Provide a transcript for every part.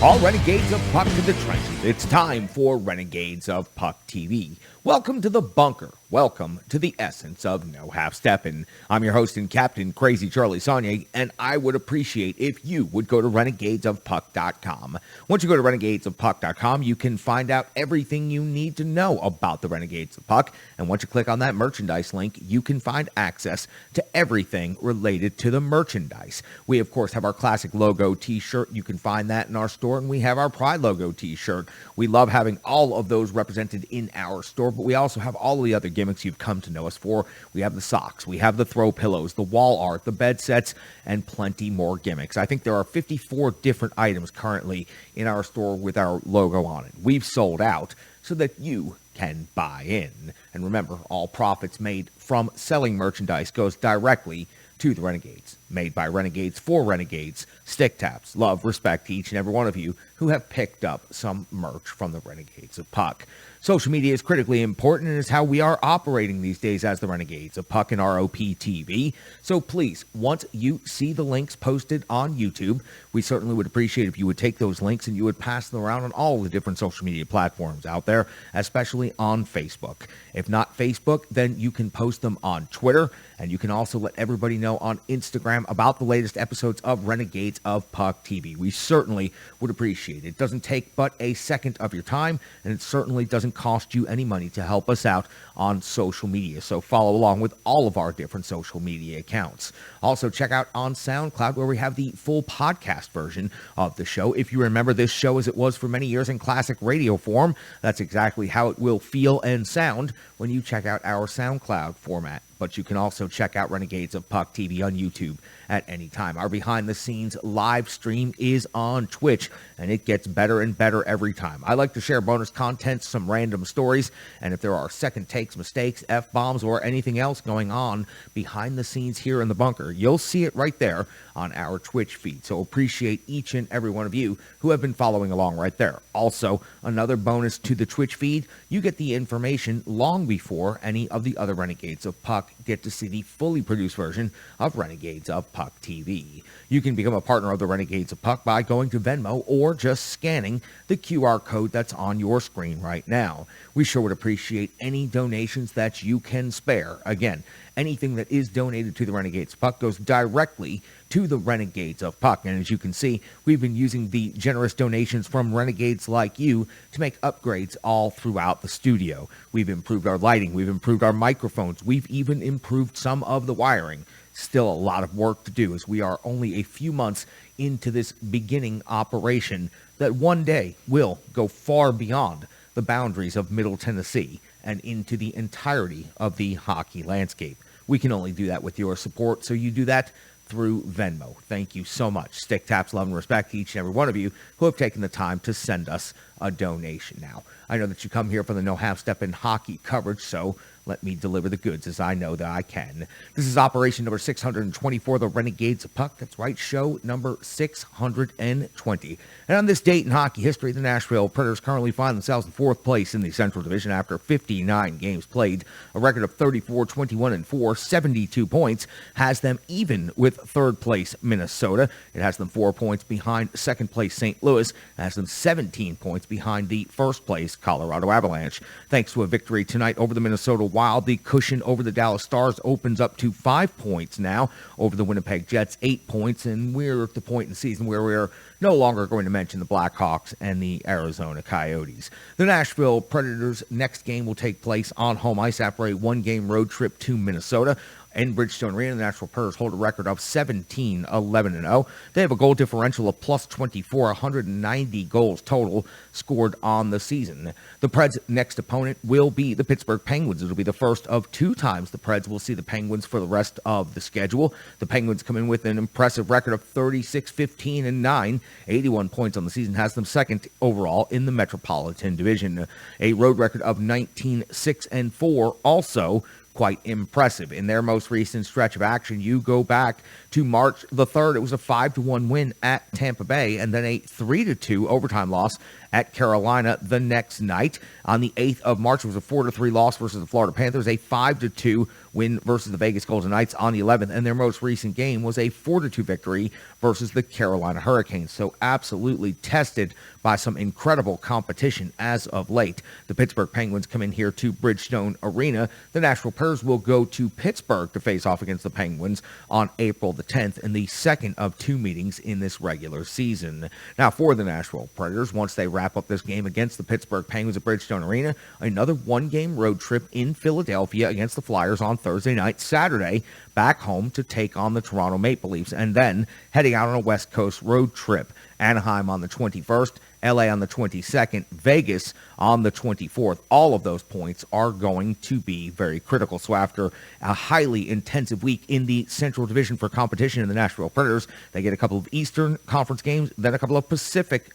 All Renegades of Puck to the trenches. It's time for Renegades of Puck TV. Welcome to the bunker. Welcome to the essence of no half-stepping. I'm your host and captain, Crazy Charlie Saunier, and I would appreciate if you would go to renegadesofpuck.com. Once you go to renegadesofpuck.com, you can find out everything you need to know about the Renegades of Puck, and once you click on that merchandise link, you can find access to everything related to the merchandise. We, of course, have our classic logo t-shirt. You can find that in our store, and we have our Pride logo t-shirt. We love having all of those represented in our store, but we also have all of the other gimmicks you've come to know us for. We have the socks, we have the throw pillows, the wall art, the bed sets, and plenty more gimmicks. I think there are 54 different items currently in our store with our logo on it. We've sold out so that you can buy in. And remember, all profits made from selling merchandise goes directly to the Renegades. Made by Renegades for Renegades. Stick taps. Love, respect to each and every one of you who have picked up some merch from the Renegades of Puck. Social media is critically important and is how we are operating these days as the Renegades of Puck and ROP TV. So please, once you see the links posted on YouTube, we certainly would appreciate if you would take those links and you would pass them around on all the different social media platforms out there, especially on Facebook. If not Facebook, then you can post them on Twitter, and you can also let everybody know on Instagram about the latest episodes of Renegades of Puck TV. We certainly would appreciate it. It doesn't take but a second of your time, and it certainly doesn't cost you any money to help us out on social media. So follow along with all of our different social media accounts. Also, check out on SoundCloud, where we have the full podcast version of the show. If you remember this show as it was for many years in classic radio form, that's exactly how it will feel and sound when you check out our SoundCloud format. But you can also check out Renegades of Puck TV on YouTube at any time. Our behind-the-scenes live stream is on Twitch, and it gets better and better every time. I like to share bonus content, some random stories, and if there are second takes, mistakes, F-bombs, or anything else going on behind the scenes here in the bunker, you'll see it right there on our Twitch feed. So appreciate each and every one of you who have been following along right there. Also, another bonus to the Twitch feed, you get the information long before any of the other Renegades of Puck get to see the fully produced version of Renegades of Puck TV. You can become a partner of the Renegades of Puck by going to Venmo or just scanning the QR code that's on your screen right now. We sure would appreciate any donations that you can spare. Again, anything that is donated to the Renegades of Puck goes directly to the Renegades of Puck. And as you can see, we've been using the generous donations from renegades like you to make upgrades all throughout the studio. We've improved our lighting, we've improved our microphones, we've even improved some of the wiring. Still a lot of work to do, as we are only a few months into this beginning operation that one day will go far beyond the boundaries of Middle Tennessee and into the entirety of the hockey landscape. We can only do that with your support, so you do that through Venmo. Thank you so much. Stick taps, love, and respect to each and every one of you who have taken the time to send us a donation. Now, I know that you come here for the No Half Step in hockey coverage, so let me deliver the goods as I know that I can. This is operation number 624, the Renegades of Puck. That's right, show number 620. And on this date in hockey history, the Nashville Predators currently find themselves in fourth place in the Central Division after 59 games played. A record of 34, 21, and 4, 72 points, has them even with third place Minnesota. It has them 4 points behind second place St. Louis. It has them 17 points behind the first place Colorado Avalanche. Thanks to a victory tonight over the Minnesota Wild, the cushion over the Dallas Stars opens up to 5 points now over the Winnipeg Jets, 8 points, and we're at the point in the season where we're no longer going to mention the Blackhawks and the Arizona Coyotes. The Nashville Predators' next game will take place on home ice after a one-game road trip to Minnesota. In Bridgestone Arena, the Nashville Predators hold a record of 17-11-0. They have a goal differential of plus 24, 190 goals total scored on the season. The Preds' next opponent will be the Pittsburgh Penguins. It'll be the first of 2 times the Preds will see the Penguins for the rest of the schedule. The Penguins come in with an impressive record of 36-15-9. 81 points on the season has them second overall in the Metropolitan Division. A road record of 19-6-4 also quite impressive. In their most recent stretch of action, you go back to March the 3rd, it was a 5-1 win at Tampa Bay, and then a 3-2 overtime loss at Carolina the next night. On the 8th of March, it was a 4-3 loss versus the Florida Panthers, a 5-2 win versus the Vegas Golden Knights on the 11th, and their most recent game was a 4-2 victory versus the Carolina Hurricanes. So absolutely tested by some incredible competition as of late. The Pittsburgh Penguins come in here to Bridgestone Arena. The Nashville Predators will go to Pittsburgh to face off against the Penguins on April the 10th in the second of two meetings in this regular season. Now, for the Nashville Predators, once they wrap up this game against the Pittsburgh Penguins at Bridgestone Arena, another one-game road trip in Philadelphia against the Flyers on Thursday night. Saturday, back home to take on the Toronto Maple Leafs, and then heading out on a West Coast road trip. Anaheim on the 21st, LA on the 22nd, Vegas on the 24th. All of those points are going to be very critical. So after a highly intensive week in the Central Division for competition in the Nashville Predators, they get a couple of Eastern Conference games, then a couple of Pacific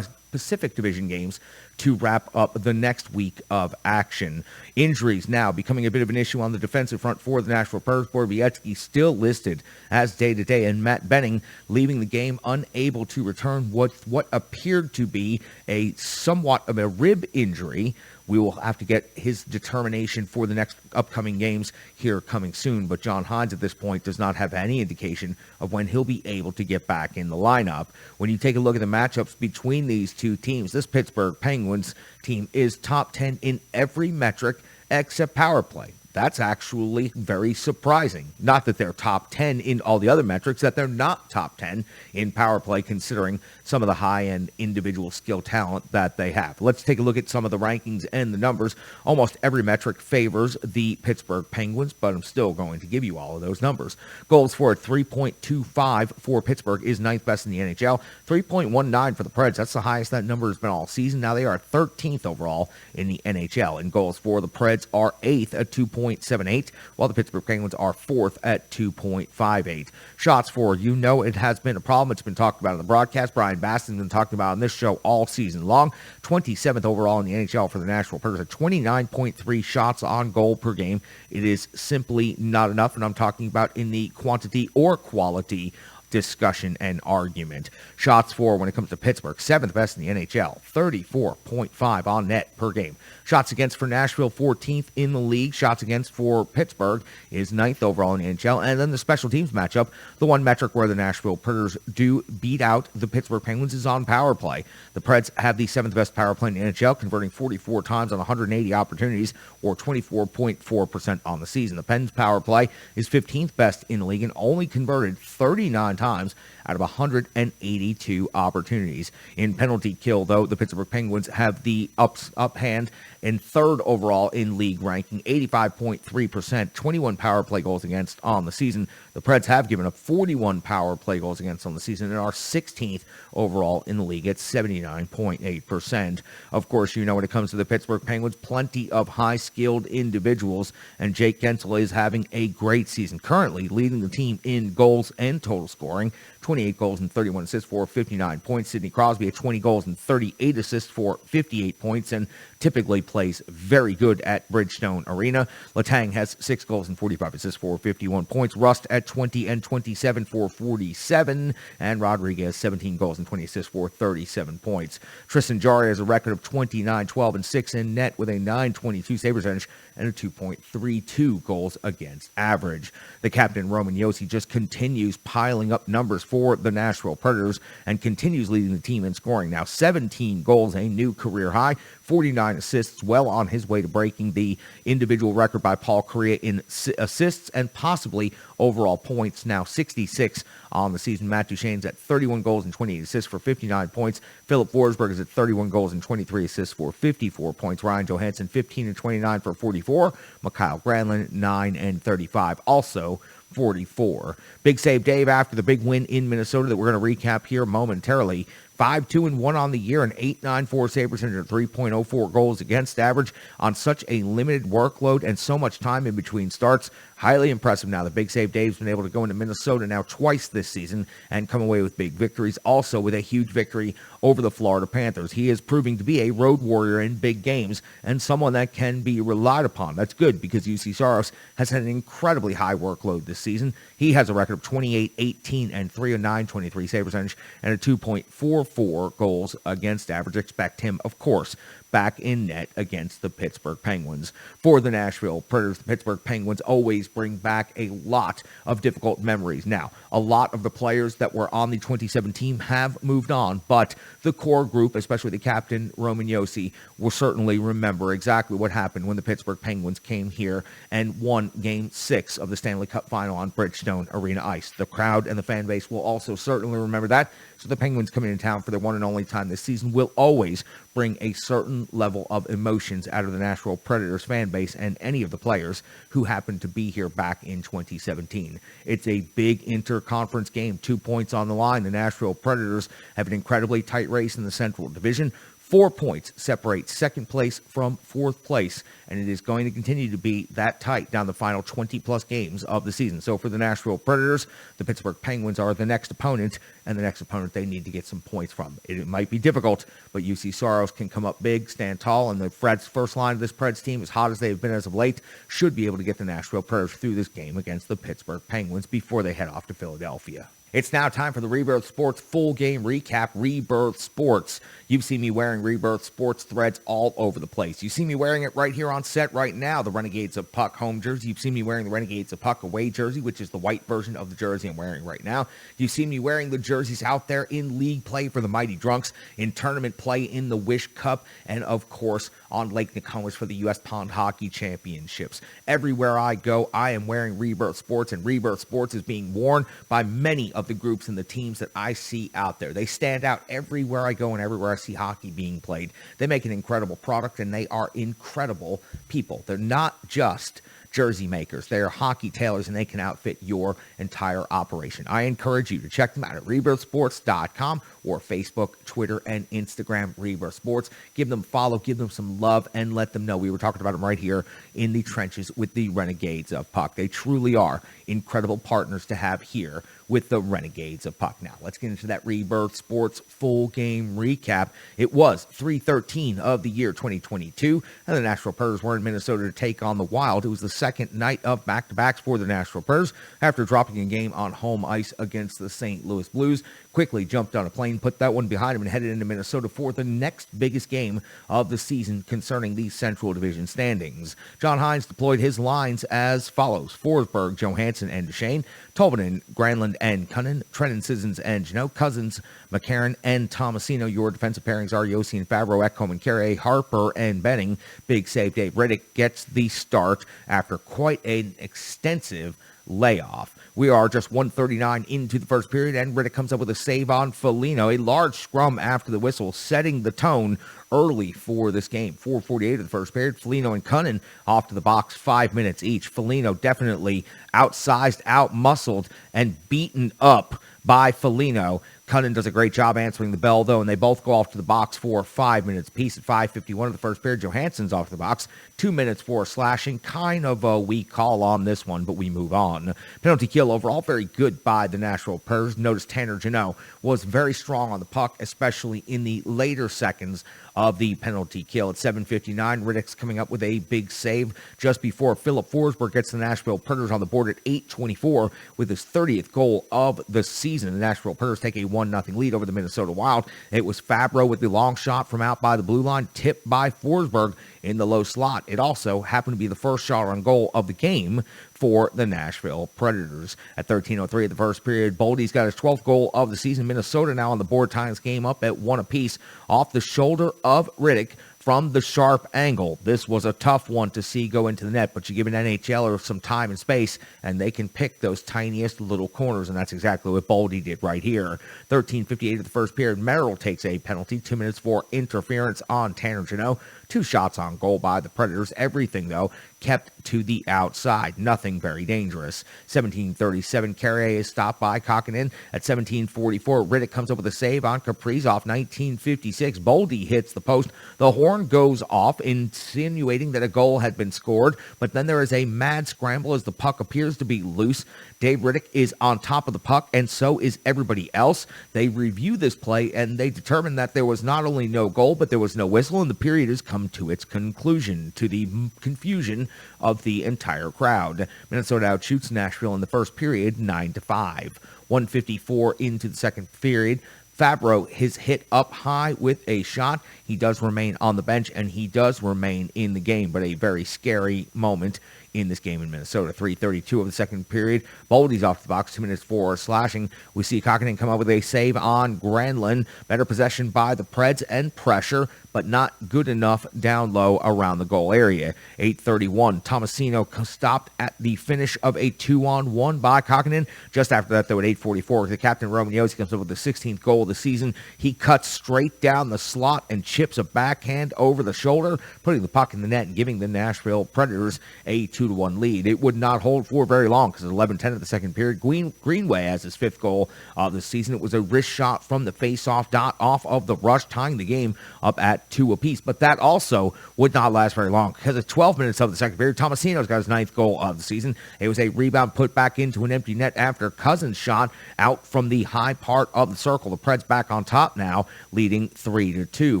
Division games to wrap up the next week of action. Injuries now becoming a bit of an issue on the defensive front for the Nashville Predators. Borowiecki still listed as day-to-day, and Matt Benning leaving the game unable to return what appeared to be a somewhat of a rib injury. We will have to get his determination for the next upcoming games here coming soon, but John Hines at this point does not have any indication of when he'll be able to get back in the lineup. When you take a look at the matchups between these two teams, this Pittsburgh Penguins team is top 10 in every metric except power play. That's actually very surprising. Not that they're top 10 in all the other metrics, that they're not top 10 in power play, considering some of the high-end individual skill talent that they have. Let's take a look at some of the rankings and the numbers. Almost every metric favors the Pittsburgh Penguins, but I'm still going to give you all of those numbers. Goals for 3.25 for Pittsburgh is ninth best in the NHL. 3.19 for the Preds. That's the highest that number has been all season. Now they are 13th overall in the NHL, and goals for the Preds are 8th at 2.78, while the Pittsburgh Penguins are 4th at 2.58. Shots for, it has been a problem. It's been talked about in the broadcast. Brian Baston's been talking about on this show all season long. 27th overall in the NHL for the Nashville Predators at 29.3 shots on goal per game. It is simply not enough, and I'm talking about in the quantity or quality discussion and argument. Shots for, when it comes to Pittsburgh, 7th best in the NHL, 34.5 on net per game. Shots against for Nashville, 14th in the league. Shots against for Pittsburgh is 9th overall in the NHL. And then the special teams matchup, the one metric where the Nashville Predators do beat out the Pittsburgh Penguins is on power play. The Preds have the 7th best power play in the NHL, converting 44 times on 180 opportunities, or 24.4% on the season. The Pens power play is 15th best in the league and only converted 39 times out of 182 opportunities. In penalty kill, though, the Pittsburgh Penguins have the uphand and 3rd overall in league ranking, 85.3%, 21 power play goals against on the season. The Preds have given up 41 power play goals against on the season and are 16th overall in the league at 79.8%. Of course, when it comes to the Pittsburgh Penguins, plenty of high-skilled individuals, and Jake Gensel is having a great season, currently leading the team in goals and total scoring. 28 goals and 31 assists for 59 points. Sidney Crosby at 20 goals and 38 assists for 58 points, and typically plays very good at Bridgestone Arena. Letang has 6 goals and 45 assists for 51 points. Rust at 20 and 27 for 47, and Rodriguez 17 goals and 20 assists for 37 points. Tristan Jarry has a record of 29, 12, and 6 in net with a 9.22 save percentage and a 2.32 goals against average. The captain, Roman Yossi, just continues piling up numbers for the Nashville Predators and continues leading the team in scoring. Now 17 goals, a new career high, 49 assists, well on his way to breaking the individual record by Paul Kariya in assists and possibly overall points. Now 66 on the season. Matt Duchene's at 31 goals and 28 assists for 59 points. Phillip Forsberg is at 31 goals and 23 assists for 54 points. Ryan Johansson 15 and 29 for 44. Mikhail Granlund 9 and 35, also 44. Big save Dave after the big win in Minnesota that we're going to recap here momentarily. 5-2-1 on the year, an 8.94 save percentage, and 3.04 goals against average on such a limited workload and so much time in between starts. Highly impressive now. The Big Save Dave's been able to go into Minnesota now twice this season and come away with big victories. Also with a huge victory over the Florida Panthers. He is proving to be a road warrior in big games and someone that can be relied upon. That's good because UC Saros has had an incredibly high workload this season. He has a record of 28, 18, and 3 of 9.23 save percentage and a 2.44 goals against average. Expect him, of course, back in net against the Pittsburgh Penguins. For the Nashville Predators, the Pittsburgh Penguins always bring back a lot of difficult memories. Now, a lot of the players that were on the 2017 team have moved on, but the core group, especially the captain, Roman Yossi, will certainly remember exactly what happened when the Pittsburgh Penguins came here and won Game 6 of the Stanley Cup Final on Bridgestone Arena ice. The crowd and the fan base will also certainly remember that. So the Penguins coming into town for their one and only time this season will always bring a certain level of emotions out of the Nashville Predators fan base and any of the players who happened to be here back in 2017. It's a big interconference game, 2 points on the line. The Nashville Predators have an incredibly tight race in the Central Division. 4 points separate second place from fourth place, and it is going to continue to be that tight down the final 20-plus games of the season. So for the Nashville Predators, the Pittsburgh Penguins are the next opponent, and the next opponent they need to get some points from. It might be difficult, but UC Soros can come up big, stand tall, and the Preds first line of this Preds team, as hot as they've been as of late, should be able to get the Nashville Predators through this game against the Pittsburgh Penguins before they head off to Philadelphia. It's now time for the Rebirth Sports full game recap. Rebirth Sports. You've seen me wearing Rebirth Sports threads all over the place. You see me wearing it right here on set right now, the Renegades of Puck home jersey. You've seen me wearing the Renegades of Puck away jersey, which is the white version of the jersey I'm wearing right now. You've seen me wearing the jerseys out there in league play for the Mighty Drunks, in tournament play in the Wish Cup, and of course on Lake Nokomis for the U.S. Pond Hockey Championships. Everywhere I go, I am wearing Rebirth Sports, and Rebirth Sports is being worn by many of the groups and the teams that I see out there. They stand out everywhere I go and everywhere I see hockey being played. They make an incredible product, and they are incredible people. They're not just jersey makers. They are hockey tailors, and they can outfit your entire operation. I encourage you to check them out at rebirthsports.com or Facebook, Twitter, and Instagram, Rebirth Sports. Give them a follow, give them some love, and let them know we were talking about them right here in the trenches with the Renegades of Puck. They truly are incredible partners to have here with the Renegades of Puck. Now, let's get into that Rebirth Sports full game recap. It was 3/13 of the year 2022, and the Nashville Predators were in Minnesota to take on the Wild. It was the second night of back-to-backs for the Nashville Predators after dropping a game on home ice against the St. Louis Blues. Quickly jumped on a plane, put that one behind him, and headed into Minnesota for the next biggest game of the season concerning the Central Division standings. John Hines deployed his lines as follows: Forsberg, Johansson, and Duchene; Tolvanen, Granlund, and Cunnin; Trennan, Sissons, and Janot; Cousins, McCarron, and Tomasino. Your defensive pairings are Yossi and Favreau, Ekholm and Carey, Harper and Benning. Big save Dave Riddick gets the start after quite an extensive layoff. We are just 1:39 into the first period, and Riddick comes up with a save on Foligno. A large scrum after the whistle, setting the tone early for this game. 4:48 of the first period. Foligno and Cunnin off to the box, 5 minutes each. Foligno definitely outsized, outmuscled, and beaten up by Foligno. Cunnin does a great job answering the bell, though, and they both go off to the box for 5 minutes apiece. At 5:51 of the first period, Johansson's off the box. 2 minutes for slashing. Kind of a weak call on this one, but we move on. Penalty kill overall, very good by the Nashville Predators. Notice Tanner Janot was very strong on the puck, especially in the later seconds of the penalty kill. At 7:59, Riddick's coming up with a big save just before Phillip Forsberg gets the Nashville Predators on the board at 8:24 with his 30th goal of the season. The Nashville Predators take a 1-0 lead over the Minnesota Wild. It was Favreau with the long shot from out by the blue line, tipped by Forsberg in the low slot. It also happened to be the first shot on goal of the game for the Nashville Predators. At 13:03 of the first period, Boldy's got his 12th goal of the season. Minnesota now on the board, tying this game up at 1 apiece off the shoulder of Riddick from the sharp angle. This was a tough one to see go into the net, but you give an NHLer some time and space, and they can pick those tiniest little corners, and that's exactly what Boldy did right here. 13:58 of the first period, Merrill takes a penalty, 2 minutes for interference on Tanner Janot. 2 shots on goal by the Predators. Everything, though, kept to the outside. Nothing very dangerous. 17:37, Carey is stopped by Kokkonen. At 17:44, Riddick comes up with a save on Kaprizov. 19:56, Boldy hits the post. The horn goes off, insinuating that a goal had been scored, but then there is a mad scramble as the puck appears to be loose. Dave Riddick is on top of the puck, and so is everybody else. They review this play, and they determine that there was not only no goal, but there was no whistle, and the period has come to its conclusion, to the confusion of the entire crowd. Minnesota outshoots Nashville in the first period, 9-5. 1:54 into the second period. Fabro is hit up high with a shot. He does remain on the bench, and he does remain in the game, but a very scary moment in this game in Minnesota. 3:32 of the second period. Boldy's off the box, 2 minutes for slashing. We see Kokkonen come up with a save on Granlund. Better possession by the Preds and pressure, but not good enough down low around the goal area. 8:31. Tomasino stopped at the finish of a 2-on-1 by Kokkonen. Just after that, though, at 8:44, the captain Roman Yossi comes up with the 16th goal of the season. He cuts straight down the slot and chips a backhand over the shoulder, putting the puck in the net and giving the Nashville Predators a 2-1 lead. It would not hold for very long because at 11:10 of the second period, Greenway has his 5th goal of the season. It was a wrist shot from the face-off dot off of the rush, tying the game up at 2 apiece. But that also would not last very long because at 12 minutes of the second period, Tomasino's got his 9th goal of the season. It was a rebound put back into an empty net after Cousins shot out from the high part of the circle. The Preds back on top now, leading 3-2.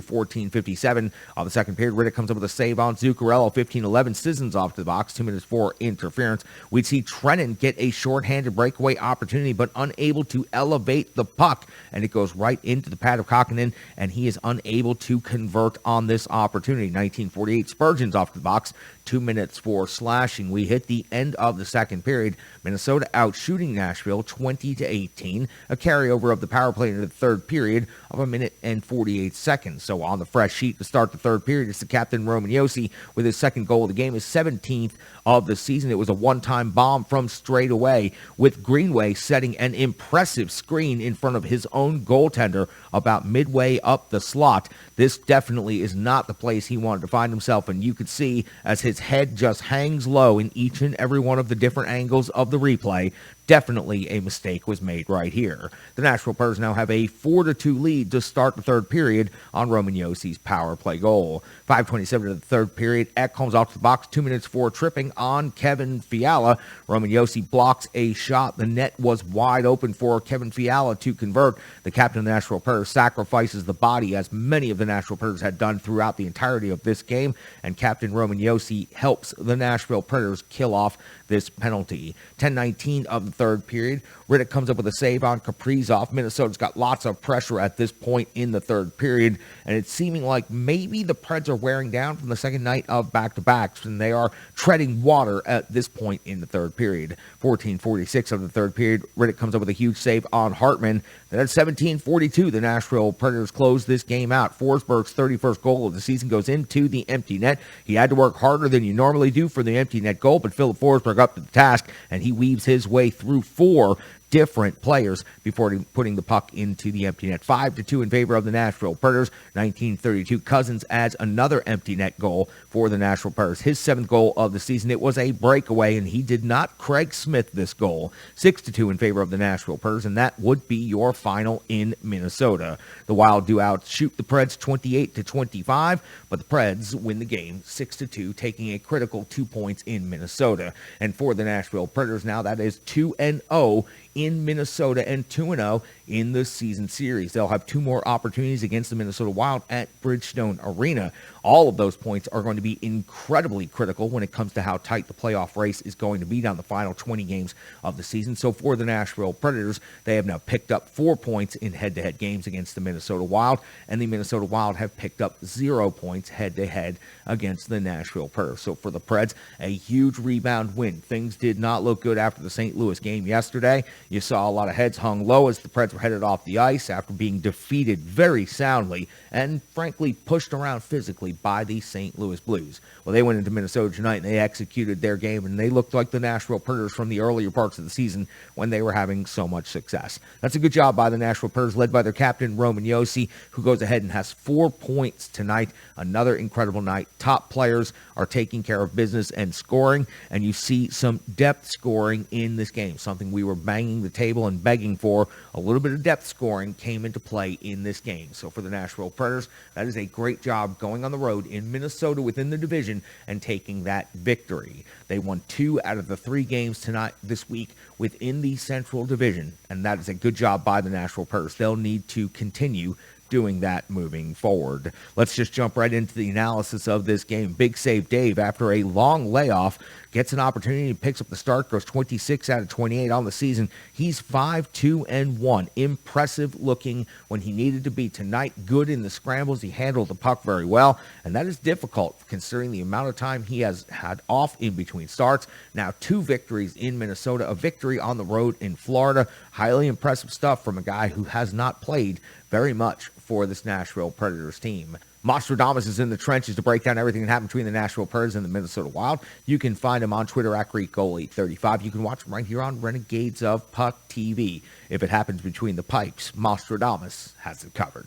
14:57 of the second period. Riddick comes up with a save on Zuccarello. 15:11. Sissons off to the box. 2 minutes for interference. We'd see Trennan get a shorthanded breakaway opportunity, but unable to elevate the puck, and it goes right into the pad of Kokkonen, and he is unable to convert on this opportunity. 19:48. Spurgeon's off to the box. 2 minutes for slashing. We hit the end of the second period. Minnesota out shooting Nashville 20-18. A carryover of the power play into the third period of 1 minute and 48 seconds. So on the fresh sheet to start the third period, it's the captain Roman Yossi with his 2nd goal of the game, his 17th of the season. It was a one-time bomb from straight away, with Greenway setting an impressive screen in front of his own goaltender about midway up the slot. This definitely is not the place he wanted to find himself, and you could see as his head just hangs low in each and every one of the different angles of the replay. Definitely a mistake was made right here. The Nashville Predators now have a 4-2 lead to start the third period on Roman Yossi's power play goal. 5:27 of the third period. Ekholm's off the box. 2 minutes for tripping on Kevin Fiala. Roman Yossi blocks a shot. The net was wide open for Kevin Fiala to convert. The captain of the Nashville Predators sacrifices the body, as many of the Nashville Predators had done throughout the entirety of this game, and Captain Roman Yossi helps the Nashville Predators kill off this penalty. 10:19 of the third period. Riddick comes up with a save on Kaprizov. Minnesota's got lots of pressure at this point in the third period, and it's seeming like maybe the Preds are wearing down from the second night of back-to-backs, and they are treading water at this point in the third period. 14:46 of the third period. Riddick comes up with a huge save on Hartman. Then at 17:42, the Nashville Predators close this game out. Forsberg's 31st goal of the season goes into the empty net. He had to work harder than you normally do for the empty net goal, but Phillip Forsberg up to the task, and he weaves his way through 4 different players before putting the puck into the empty net. 5-2 in favor of the Nashville Predators. 19:32. Cousins adds another empty net goal for the Nashville Predators. His 7th goal of the season. It was a breakaway, and he did not Craig Smith this goal. 6-2 in favor of the Nashville Predators, and that would be your final in Minnesota. The Wild do outshoot the Preds 28-25, but the Preds win the game 6-2, taking a critical 2 points in Minnesota. And for the Nashville Predators now, that is 2-0 in Minnesota and 2-0 in the season series. They'll have 2 more opportunities against the Minnesota Wild at Bridgestone Arena. All of those points are going to be incredibly critical when it comes to how tight the playoff race is going to be down the final 20 games of the season. So for the Nashville Predators, they have now picked up 4 points in head-to-head games against the Minnesota Wild, and the Minnesota Wild have picked up 0 points head-to-head against the Nashville Predators. So for the Preds, a huge rebound win. Things did not look good after the St. Louis game yesterday. You saw a lot of heads hung low as the Preds were headed off the ice after being defeated very soundly and, frankly, pushed around physically by the St. Louis Blues. Well, they went into Minnesota tonight and they executed their game, and they looked like the Nashville Predators from the earlier parts of the season when they were having so much success. That's a good job by the Nashville Predators, led by their captain, Roman Yossi, who goes ahead and has 4 points tonight. Another incredible night. Top players are taking care of business and scoring, and you see some depth scoring in this game, something we were banging the table and begging for. A little bit of depth scoring came into play in this game. So for the Nashville Predators, that is a great job going on the road in Minnesota within the division and taking that victory. They won 2 out of the 3 games tonight this week within the Central Division, and that is a good job by the Nashville Predators. They'll need to continue doing that moving forward. Let's just jump right into the analysis of this game. Big Save Dave, after a long layoff, gets an opportunity, picks up the start, goes 26 out of 28 on the season. He's 5-2-1. Impressive looking when he needed to be tonight. Good in the scrambles. He handled the puck very well, and that is difficult considering the amount of time he has had off in between starts. Now 2 victories in Minnesota, a victory on the road in Florida. Highly impressive stuff from a guy who has not played very much for this Nashville Predators team. Nostradamus is in the trenches to break down everything that happened between the Nashville Predators and the Minnesota Wild. You can find him on Twitter at GreekGoalie35. You can watch him right here on Renegades of Puck TV. If it happens between the pipes, Nostradamus has it covered.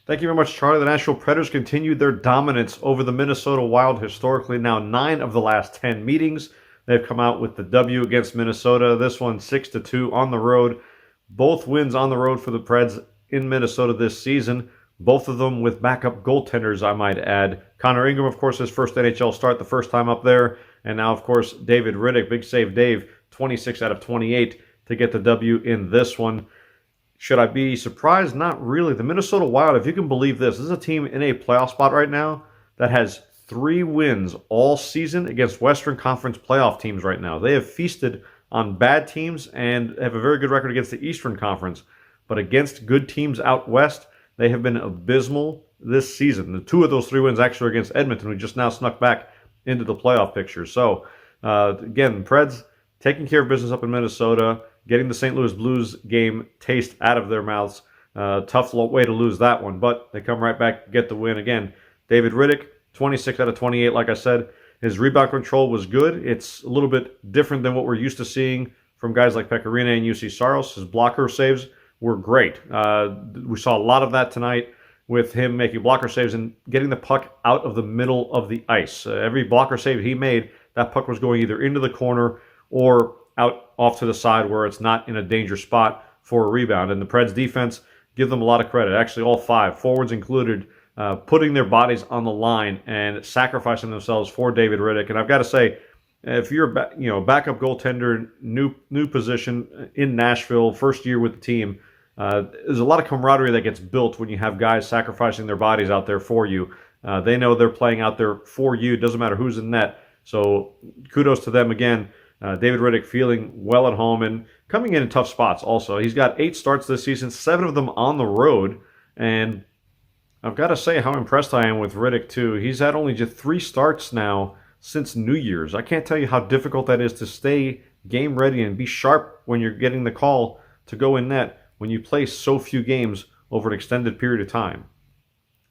Thank you very much, Charlie. The Nashville Predators continued their dominance over the Minnesota Wild historically. Now 9 of the last 10 meetings, they've come out with the W against Minnesota. This one 6-2 on the road. Both wins on the road for the Preds in Minnesota this season. Both of them with backup goaltenders, I might add. Connor Ingram, of course, his first NHL start the first time up there. And now, of course, David Riddick, big save Dave, 26 out of 28 to get the W in this one. Should I be surprised? Not really. The Minnesota Wild, if you can believe this is a team in a playoff spot right now that has 3 wins all season against Western Conference playoff teams right now. They have feasted on bad teams and have a very good record against the Eastern Conference. But against good teams out west, they have been abysmal this season. The 2 of those 3 wins actually are against Edmonton, who just now snuck back into the playoff picture. So, again, Preds taking care of business up in Minnesota, getting the St. Louis Blues game taste out of their mouths. Tough way to lose that one, but they come right back, get the win again. David Riddick, 26 out of 28, like I said. His rebound control was good. It's a little bit different than what we're used to seeing from guys like Pecorino and Yossi Saros. His blocker saves were great. We saw a lot of that tonight with him making blocker saves and getting the puck out of the middle of the ice. Every blocker save he made, that puck was going either into the corner or out off to the side where it's not in a danger spot for a rebound. And the Preds defense, give them a lot of credit. Actually, all 5, forwards included, putting their bodies on the line and sacrificing themselves for David Riddick. And I've got to say, if you're a backup goaltender, new position in Nashville, first year with the team, there's a lot of camaraderie that gets built when you have guys sacrificing their bodies out there for you. They know they're playing out there for you. It doesn't matter who's in net. So kudos to them again. David Riddick feeling well at home and coming in tough spots also. He's got 8 starts this season, 7 of them on the road. And I've got to say how impressed I am with Riddick, too. He's had only just 3 starts now since New Year's. I can't tell you how difficult that is to stay game ready and be sharp when you're getting the call to go in net when you play so few games over an extended period of time.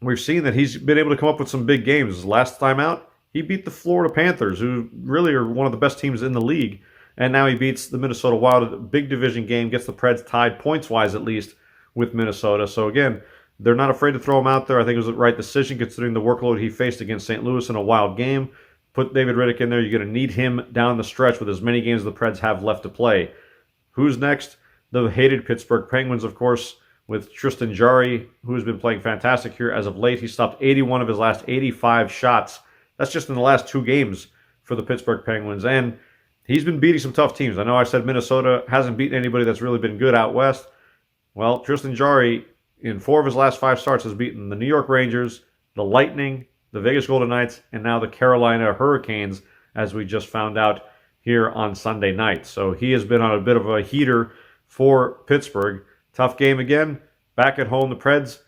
We've seen that he's been able to come up with some big games. Last time out, he beat the Florida Panthers, who really are one of the best teams in the league. And now he beats the Minnesota Wild, a big division game, gets the Preds tied points-wise at least with Minnesota. So again, they're not afraid to throw him out there. I think it was the right decision considering the workload he faced against St. Louis in a Wild game. Put David Riddick in there. You're going to need him down the stretch with as many games the Preds have left to play. Who's next? The hated Pittsburgh Penguins, of course, with Tristan Jarry, who has been playing fantastic here as of late. He stopped 81 of his last 85 shots. That's just in the last 2 games for the Pittsburgh Penguins. And he's been beating some tough teams. I know I said Minnesota hasn't beaten anybody that's really been good out west. Well, Tristan Jarry, in 4 of his last 5 starts, has beaten the New York Rangers, the Lightning, the Vegas Golden Knights, and now the Carolina Hurricanes, as we just found out here on Sunday night. So he has been on a bit of a heater for Pittsburgh. Tough game again. Back at home, the Preds,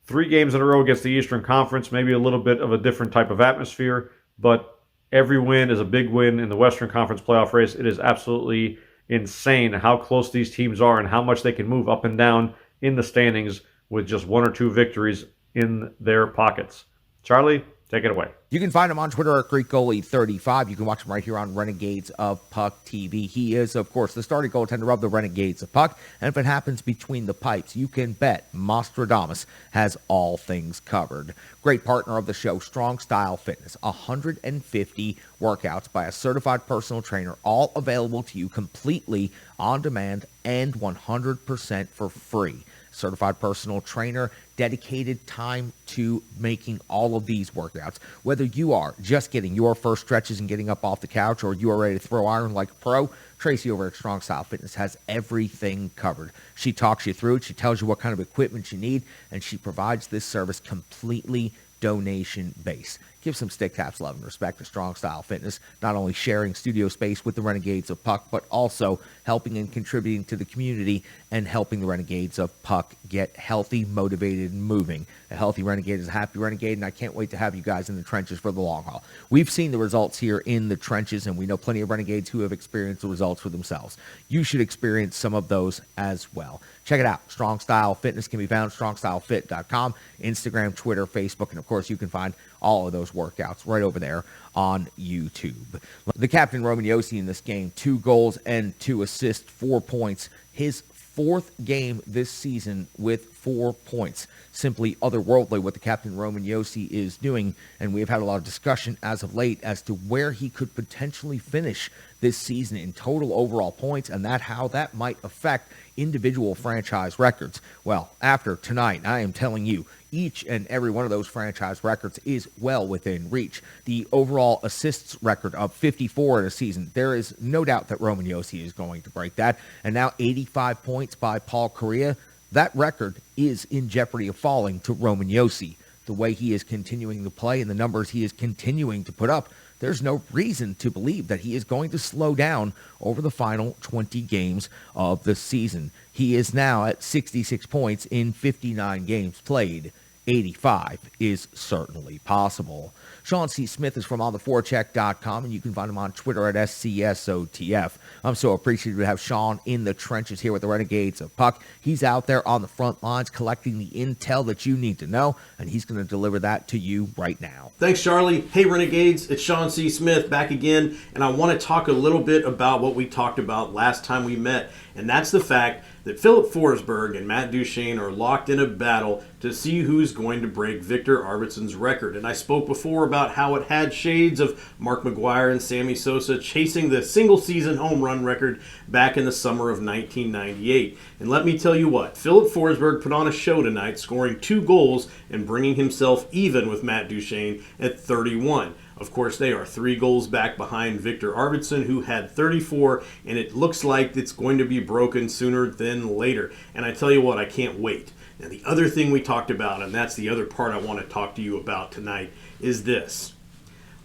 3 games in a row against the Eastern Conference, maybe a little bit of a different type of atmosphere, but every win is a big win in the Western Conference playoff race. It is absolutely insane how close these teams are and how much they can move up and down in the standings with just 1 or 2 victories in their pockets. Charlie, take it away. You can find him on Twitter at GreekGoalie35. You can watch him right here on Renegades of Puck TV. He is, of course, the starting goaltender of the Renegades of Puck. And if it happens between the pipes, you can bet Nostradamus has all things covered. Great partner of the show, Strong Style Fitness. 150 workouts by a certified personal trainer, all available to you completely on demand and 100% for free. Certified personal trainer, dedicated time to making all of these workouts. Whether you are just getting your first stretches and getting up off the couch, or you are ready to throw iron like a pro, Tracy over at Strong Style Fitness has everything covered. She talks you through it. She tells you what kind of equipment you need, and she provides this service completely donation-based. Give some stick taps love and respect to Strong Style Fitness, not only sharing studio space with the Renegades of Puck, but also helping and contributing to the community and helping the Renegades of Puck get healthy, motivated, and moving. A healthy Renegade is a happy Renegade, and I can't wait to have you guys in the trenches for the long haul. We've seen the results here in the trenches, and we know plenty of Renegades who have experienced the results for themselves. You should experience some of those as well. Check it out. Strong Style Fitness can be found at strongstylefit.com, Instagram, Twitter, Facebook, and of course you can find all of those workouts right over there on YouTube. The captain, Roman Yossi, in this game, 2 goals and 2 assists, 4 points. His 4th game this season with 4 points. Simply otherworldly what the captain, Roman Yossi, is doing, and we've had a lot of discussion as of late as to where he could potentially finish this season in total overall points, and how that might affect individual franchise records. Well, after tonight, I am telling you, each and every one of those franchise records is well within reach. The overall assists record of 54 in a season, there is no doubt that Roman Yossi is going to break that. And now 85 points by Paul Kariya. That record is in jeopardy of falling to Roman Yossi. The way he is continuing to play and the numbers he is continuing to put up, there's no reason to believe that he is going to slow down over the final 20 games of the season. He is now at 66 points in 59 games played. 85 is certainly possible. Sean C. Smith is from ontheforecheck.com, and you can find him on Twitter at SCSOTF. I'm so appreciative to have Sean in the trenches here with the Renegades of Puck. He's out there on the front lines collecting the intel that you need to know, and he's going to deliver that to you right now. Thanks, Charlie. Hey, Renegades. It's Sean C. Smith back again, and I want to talk a little bit about what we talked about last time we met, and that's the fact that Phillip Forsberg and Matt Duchene are locked in a battle to see who's going to break Victor Arvidsson's record. And I spoke before about how it had shades of Mark McGuire and Sammy Sosa chasing the single-season home run record back in the summer of 1998. And let me tell you what, Phillip Forsberg put on a show tonight, scoring 2 goals and bringing himself even with Matt Duchene at 31. Of course, they are 3 goals back behind Victor Arvidsson, who had 34, and it looks like it's going to be broken sooner than later. And I tell you what, I can't wait. Now, the other thing we talked about, and that's the other part I want to talk to you about tonight, is this.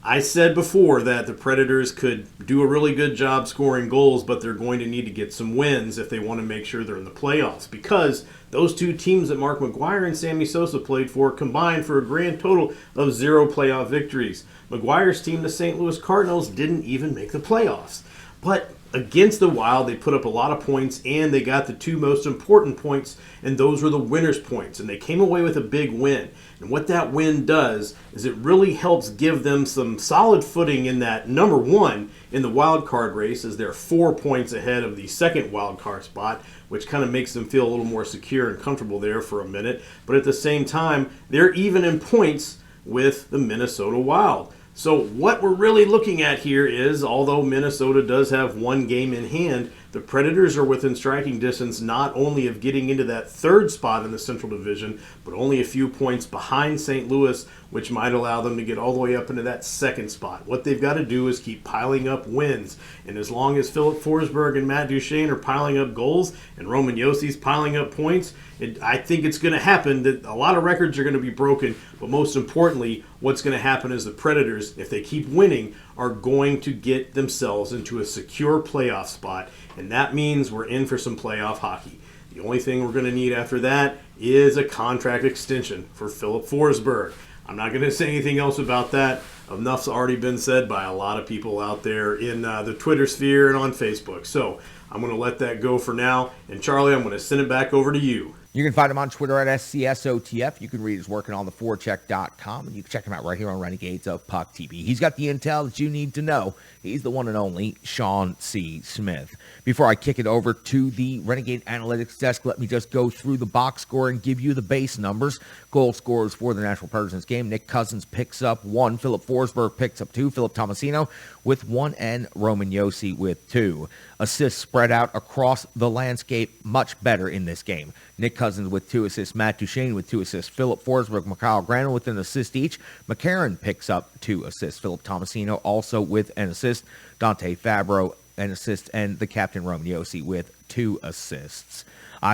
I said before that the Predators could do a really good job scoring goals, but they're going to need to get some wins if they want to make sure they're in the playoffs, because those 2 teams that Mark McGuire and Sammy Sosa played for combined for a grand total of 0 playoff victories. McGuire's team, the St. Louis Cardinals, didn't even make the playoffs. But against the Wild, they put up a lot of points, and they got the 2 most important points, and those were the winners' points. And they came away with a big win. And what that win does is it really helps give them some solid footing in that number 1 in the wild card race, as they're 4 points ahead of the second wild card spot, which kind of makes them feel a little more secure and comfortable there for a minute. But at the same time, they're even in points with the Minnesota Wild. So what we're really looking at here is, although Minnesota does have 1 game in hand, the Predators are within striking distance not only of getting into that 3rd spot in the Central Division, but only a few points behind St. Louis, which might allow them to get all the way up into that 2nd spot. What they've got to do is keep piling up wins. And as long as Phillip Forsberg and Matt Duchene are piling up goals and Roman Yossi's piling up points, I think it's going to happen that a lot of records are going to be broken. But most importantly, what's going to happen is the Predators, if they keep winning, are going to get themselves into a secure playoff spot. And that means we're in for some playoff hockey. The only thing we're going to need after that is a contract extension for Phillip Forsberg. I'm not going to say anything else about that. Enough's already been said by a lot of people out there in the Twitter sphere and on Facebook. So I'm going to let that go for now. And Charlie, I'm going to send it back over to you. You can find him on Twitter at SCSOTF. You can read his work on theforecheck.com, and you can check him out right here on Renegades of Puck TV. He's got the intel that you need to know. He's the one and only Sean C. Smith. Before I kick it over to the Renegade Analytics desk, let me just go through the box score and give you the base numbers. Goal scorers for the Nashville Predators in this game. Nick Cousins picks up 1. Phillip Forsberg picks up 2. Philip Tomasino with 1, and Roman Yossi with 2. Assists spread out across the landscape much better in this game. Nick Cousins with 2 assists. Matt Duchene with 2 assists. Phillip Forsberg, Mikhail Granlund with an assist each. McCarron picks up 2 assists. Philip Tomasino also with an assist. Dante Fabro an assist, and the captain Roman Yossi with 2 assists.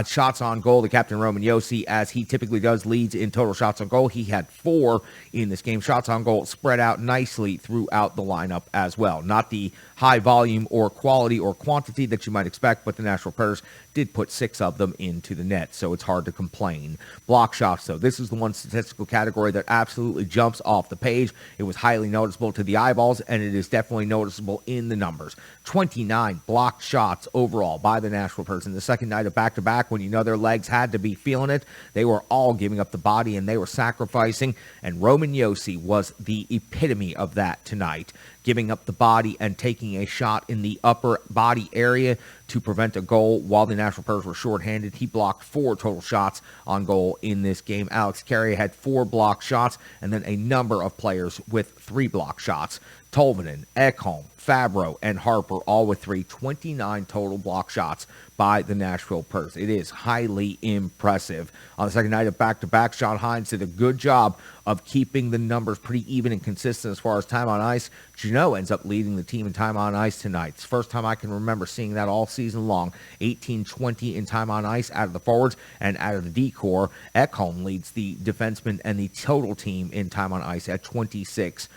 Shots on goal, the captain Roman Yossi, as he typically does, leads in total shots on goal. He had 4 in this game. Shots on goal spread out nicely throughout the lineup as well. Not the high volume or quality or quantity that you might expect, but the Nashville Predators did put 6 of them into the net, so it's hard to complain. Block shots, though. This is the one statistical category that absolutely jumps off the page. It was highly noticeable to the eyeballs, and it is definitely noticeable in the numbers. 29 blocked shots overall by the Nashville Predators in the second night of back-to-back, when you know their legs had to be feeling it. They were all giving up the body, and they were sacrificing, and Roman Yossi was the epitome of that tonight, giving up the body and taking a shot in the upper body area to prevent a goal while the Nashville Predators were shorthanded. He blocked 4 total shots on goal in this game. Alex Carrier had 4 blocked shots, and then a number of players with 3 blocked shots. Tolvanen, Ekholm, Fabro, and Harper all with 29 total block shots by the Nashville Predators. It is highly impressive. On the second night of back-to-back, Sean Hines did a good job of keeping the numbers pretty even and consistent as far as time on ice. Jeannot ends up leading the team in time on ice tonight. It's the first time I can remember seeing that all season long. 18-20 in time on ice out of the forwards and out of the D-core. Ekholm leads the defenseman and the total team in time on ice at 26-09.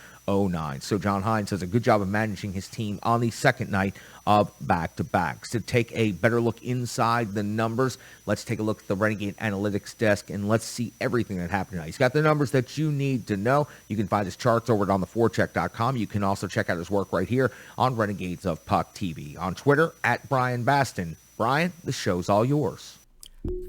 So John Hines does a good job of managing his team on the second night of back-to-backs. To take a better look inside the numbers, let's take a look at the Renegade Analytics desk, and let's see everything that happened tonight. He's got the numbers that you need to know. You can find his charts over at ontheforecheck.com. You can also check out his work right here on Renegades of Puck TV. On Twitter, at Brian Baston. Brian, the show's all yours.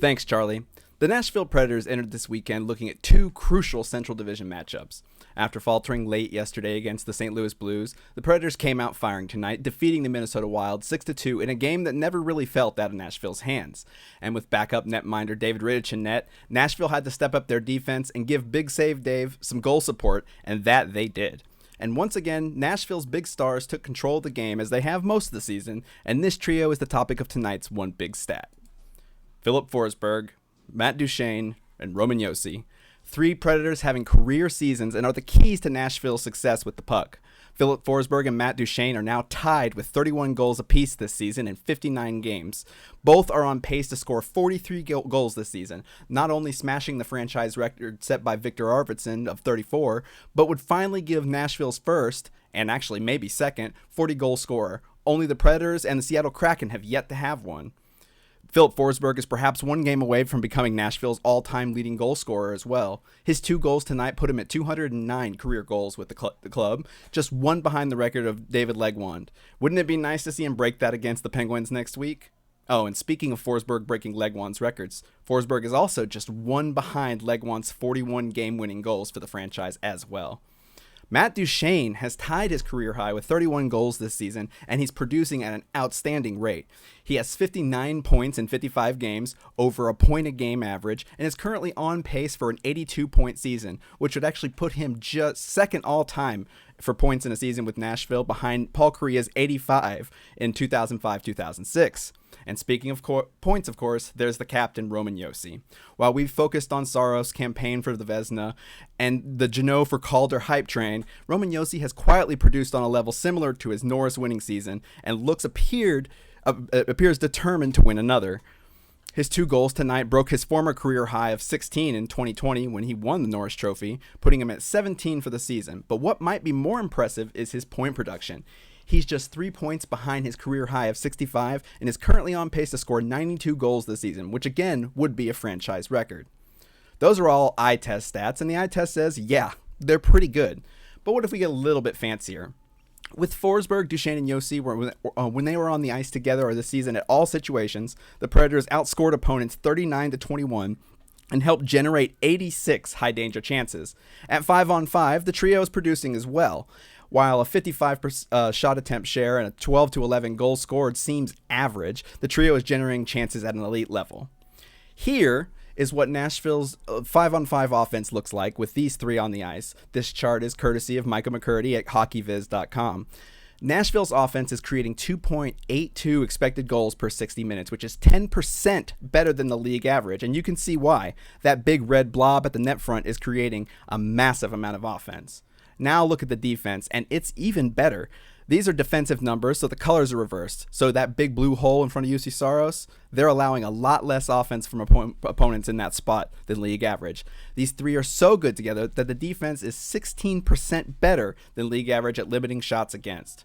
Thanks, Charlie. The Nashville Predators entered this weekend looking at 2 crucial Central Division matchups. After faltering late yesterday against the St. Louis Blues, the Predators came out firing tonight, defeating the Minnesota Wild 6-2 in a game that never really felt out of Nashville's hands. And with backup netminder David Riddick in net, Nashville had to step up their defense and give Big Save Dave some goal support, and that they did. And once again, Nashville's big stars took control of the game as they have most of the season, and this trio is the topic of tonight's one big stat. Phillip Forsberg, Matt Duchene, and Roman Yossi. 3 Predators having career seasons and are the keys to Nashville's success with the puck. Phillip Forsberg and Matt Duchene are now tied with 31 goals apiece this season in 59 games. Both are on pace to score 43 goals this season, not only smashing the franchise record set by Victor Arvidsson of 34, but would finally give Nashville's first, and actually maybe second, 40-goal scorer. Only the Predators and the Seattle Kraken have yet to have one. Phillip Forsberg is perhaps 1 game away from becoming Nashville's all-time leading goal scorer as well. His 2 goals tonight put him at 209 career goals with the club, just 1 behind the record of David Legwand. Wouldn't it be nice to see him break that against the Penguins next week? Oh, and speaking of Forsberg breaking Legwand's records, Forsberg is also just 1 behind Legwand's 41 game-winning goals for the franchise as well. Matt Duchene has tied his career high with 31 goals this season, and he's producing at an outstanding rate. He has 59 points in 55 games, over a point a game average, and is currently on pace for an 82-point season, which would actually put him just second all-time for points in a season with Nashville, behind Paul Kariya's 85 in 2005-2006. And speaking of points, of course, there's the captain, Roman Yossi. While we've focused on Saros' campaign for the Vezina and the Jeannot for Calder hype train, Roman Yossi has quietly produced on a level similar to his Norris winning season and appears determined to win another. His 2 goals tonight broke his former career high of 16 in 2020 when he won the Norris Trophy, putting him at 17 for the season. But what might be more impressive is his point production. He's just 3 points behind his career high of 65 and is currently on pace to score 92 goals this season, which again would be a franchise record. Those are all eye test stats, and the eye test says, yeah, they're pretty good. But what if we get a little bit fancier? With Forsberg, Duchene, and Yossi, when they were on the ice together this season at all situations, the Predators outscored opponents 39-21 and helped generate 86 high-danger chances. At 5-on-5, the trio is producing as well. While a 55% shot attempt share and a 12-11 goals scored seems average, the trio is generating chances at an elite level. Here is what Nashville's 5-on-5 offense looks like with these 3 on the ice. This chart is courtesy of Micah McCurdy at hockeyviz.com. Nashville's offense is creating 2.82 expected goals per 60 minutes, which is 10% better than the league average, and you can see why. That big red blob at the net front is creating a massive amount of offense. Now look at the defense, and it's even better. These are defensive numbers, so the colors are reversed. So that big blue hole in front of Yossi Saros, they're allowing a lot less offense from opponents in that spot than league average. These three are so good together that the defense is 16% better than league average at limiting shots against.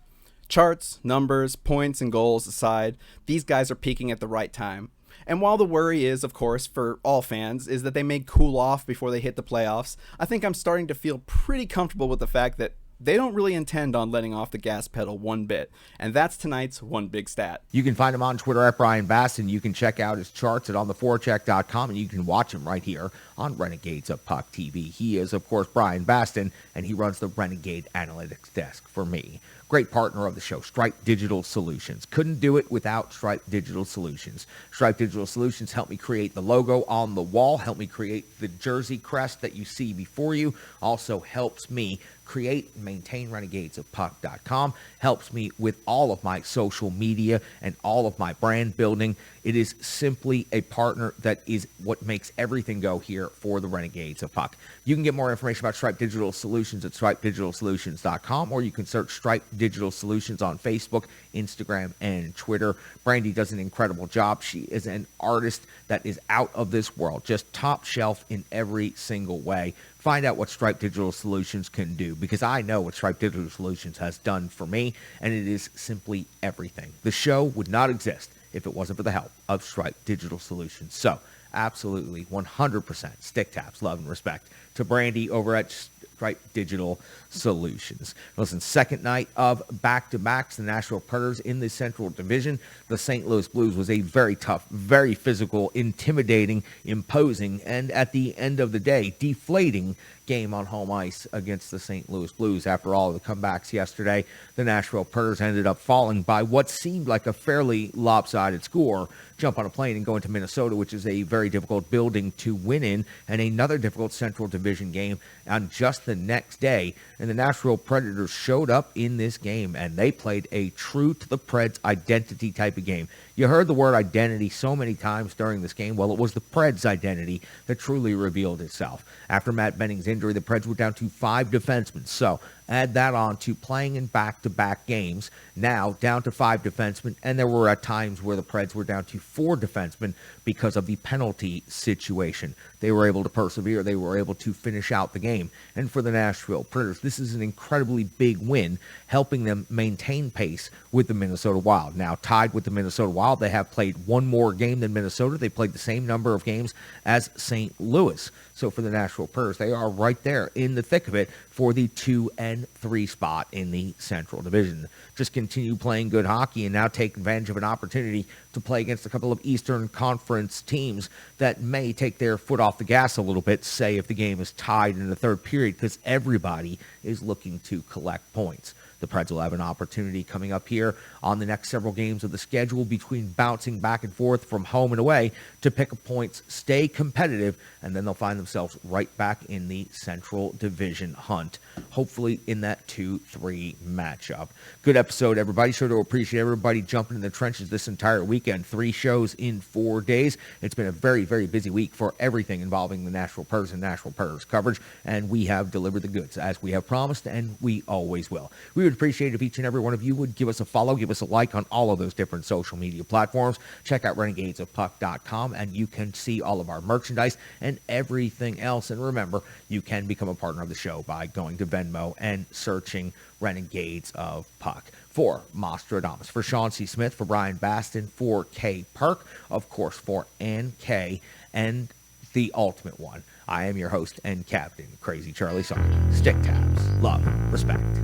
Charts, numbers, points, and goals aside, these guys are peaking at the right time. And while the worry is, of course, for all fans, is that they may cool off before they hit the playoffs, I think I'm starting to feel pretty comfortable with the fact that they don't really intend on letting off the gas pedal one bit. And that's tonight's one big stat. You can find him on Twitter at Brian Baston. You can check out his charts at ontheforecheck.com, and you can watch him right here on Renegades of Puck TV. He is, of course, Brian Baston, and he runs the Renegade Analytics desk for me. Great partner of the show, Stripe Digital Solutions. Couldn't do it without Stripe Digital Solutions. Stripe Digital Solutions helped me create the logo on the wall, helped me create the jersey crest that you see before you, also helps me create and maintain renegadesofpuck.com, helps me with all of my social media and all of my brand building. It is simply a partner that is what makes everything go here for the Renegades of Puck. You can get more information about Stripe Digital Solutions at stripedigitalsolutions.com, or you can search Stripe Digital Solutions on Facebook, Instagram, and Twitter. Brandy does an incredible job. She is an artist that is out of this world, just top shelf in every single way. Find out what Stripe Digital Solutions can do, because I know what Stripe Digital Solutions has done for me, and it is simply everything. The show would not exist if it wasn't for the help of Stripe Digital Solutions. So, absolutely, 100% stick taps, love, and respect to Brandy over at Stripe Digital Solutions. Listen, second night of back-to-backs, the Nashville Predators in the Central Division. The St. Louis Blues was a very tough, very physical, intimidating, imposing, and at the end of the day, deflating game on home ice against the St. Louis Blues. After all of the comebacks yesterday, the Nashville Predators ended up falling by what seemed like a fairly lopsided score. Jump on a plane and go into Minnesota, which is a very difficult building to win in, and another difficult Central Division game on just the next day. And the Nashville Predators showed up in this game, and they played a true to the Preds identity type of game. You heard the word identity so many times during this game. Well, it was the Preds identity that truly revealed itself. After Matt Benning's injury, the Preds were down to 5 defensemen. So add that on to playing in back-to-back games, now down to 5 defensemen, and there were at times where the Preds were down to 4 defensemen because of the penalty situation. They were able to persevere. They were able to finish out the game. And for the Nashville Predators, this is an incredibly big win, helping them maintain pace with the Minnesota Wild. Now tied with the Minnesota Wild, they have played one more game than Minnesota. They played the same number of games as St. Louis. So for the Nashville Predators, they are right there in the thick of it for the 2 and 3 spot in the Central Division. Just continue playing good hockey and now take advantage of an opportunity to play against a couple of Eastern Conference teams that may take their foot off the gas a little bit, say if the game is tied in the third period, because everybody is looking to collect points. The Preds will have an opportunity coming up here on the next several games of the schedule between bouncing back and forth from home and away to pick up points, stay competitive, and then they'll find themselves right back in the Central Division hunt, hopefully in that 2-3 matchup. Good episode, everybody. Sure to appreciate everybody jumping in the trenches this entire weekend. 3 shows in 4 days. It's been a very, very busy week for everything involving the Nashville Predators and Nashville Predators coverage, and we have delivered the goods as we have promised, and we always will. We would appreciate if each and every one of you would give us a follow, give us a like on all of those different social media platforms. Check out renegadesofpuck.com, and you can see all of our merchandise and everything else. And remember, you can become a partner of the show by going to Venmo and searching Renegades of Puck. For Mostradamus, for Sean C. Smith, for Brian Baston, for K. Perk, of course, for Ann K. and the ultimate one, I am your host and captain, Crazy Charlie Saunier. Stick tabs, love, respect.